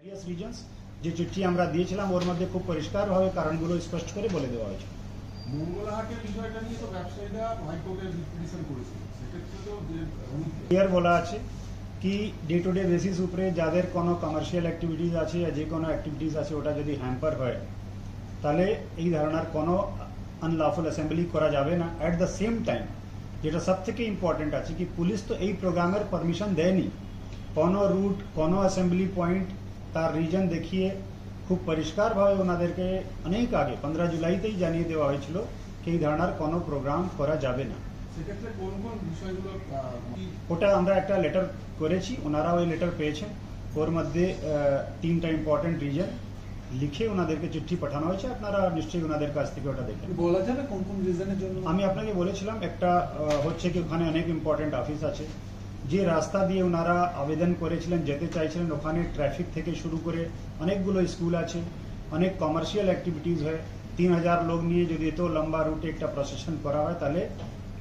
Various reasons যে চিঠি আমরা দিয়েছিলাম ওর মধ্যে খুব পরিষ্কারভাবে কারণগুলো স্পষ্ট করে বলে দেওয়া হয়েছে। মঙ্গলহাটের বিষয়টা নিয়ে তো ব্যবসায়ীরা হাইকোর্টে পিটিশন করেছিল, সেক্ষেত্রে তো ক্লিয়ার বলা আছে কি ডে টু ডে বেসিস উপরে যাদের কোনো কমার্শিয়াল অ্যাক্টিভিটিস আছে या যে কোনো অ্যাক্টিভিটিস আছে ওটা যদি হ্যাম্পার হয় তাহলে এই ধরনের কোনো আনলফুল অ্যাসেম্বলি করা যাবে না। অ্যাট দ্য সেম টাইম যেটা সব থেকে ইম্পর্টেন্ট আছে কি পুলিশ তো এই প্রোগ্রামের পারমিশন দেয়নি, কোনো রুট কোনো অ্যাসেম্বলি পয়েন্ট তার রিজন দেখিয়ে খুব পরিষ্কারভাবে ওনাদেরকে অনেক আগে 15 জুলাইতেই জানিয়ে দেওয়া হয়েছিল কি এই ধরনের কোনো প্রোগ্রাম করা যাবে না। সেক্ষেত্রে কোন কোন বিষয়গুলো ওটা আমরা একটা লেটার করেছি, ওনারা ওই লেটার পেয়েছেন, ওর মধ্যে 3টা ইম্পর্টেন্ট রিজন লিখে ওনাদেরকে চিঠি পাঠানো হয়েছে, আপনারা নিশ্চয়ই ওনাদের কাছ থেকে ওটা দেখেন। বলা যাবে কোন কোন রিজনের জন্য? আমি আপনাকে বলেছিলাম একটা হচ্ছে কি ওখানে অনেক ইম্পর্টেন্ট অফিস আছে, যে রাস্তা দিয়ে ওনারা আবেদন করেছিলেন যেতে চাইছিলেন ওখানে ট্রাফিক থেকে শুরু করে অনেকগুলো স্কুল আছে, অনেক কমার্শিয়াল অ্যাক্টিভিটিস হয়। 3000 লোক নিয়ে যদি এত লম্বা রুটে একটা প্রসেশন করা হয় তাহলে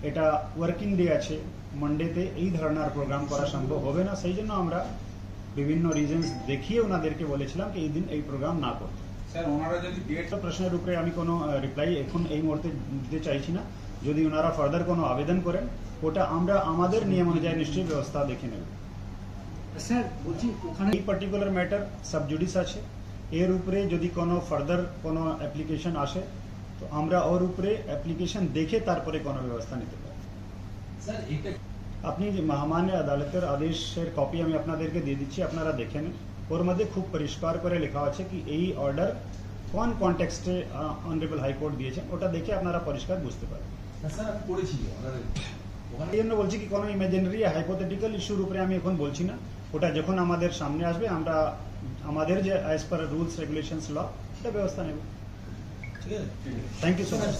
এটা ওয়ার্কিং ডে আছে, মানডেতে এই ধরনের প্রোগ্রাম করা সম্ভব হবে না। সেই জন্য আমরা বিভিন্ন রিজনস দেখিয়ে ওনাদেরকে বলেছিলাম কি এই দিন এই প্রোগ্রাম না করতে। স্যার ওনারা যদি প্রশ্নের উপরে আমি কোনো রিপ্লাই এখন এই মুহূর্তে দিতে চাইছি না, যদি ওনারা ফার্দার কোনো আবেদন করেন ওটা আমরা আমাদের নিয়ম অনুযায়ী নিশ্চয়ই ব্যবস্থা দেখে নেব। স্যার বলছি ওখানে এই পার্টিকুলার ম্যাটার সাবজুডিস আছে, এর উপরে যদি কোনো ফার্দার কোনো অ্যাপ্লিকেশন আসে তো আমরা ওর উপরে অ্যাপ্লিকেশন দেখে তারপরে কোনো ব্যবস্থা নিতে পারি। স্যার এটা আপনি যে মহামান্য আদালতের আদেশের কপি আমি আপনাদেরকে দিয়ে দিচ্ছি, আপনারা দেখে নিন। ওর মধ্যে খুব পরিষ্কার করে লেখা আছে কি এই অর্ডার কোন কনটেক্সটে অনারেবল হাইকোর্ট দিয়েছেন, ওটা দেখে আপনারা পরিষ্কার বুঝতে পারবেন। স্যার আমি পড়েছি এই জন্য বলছি কি কোনো ইমাজিনারি হাইপোথেটিক্যাল ইস্যুর উপরে আমি এখন বলছি না, ওটা যখন আমাদের সামনে আসবে আমরা আমাদের যে অ্যাজ পার রুলস রেগুলেশনস ল এটা ব্যবস্থা নেব। ঠিক আছে, থ্যাংক ইউ সো মাচ।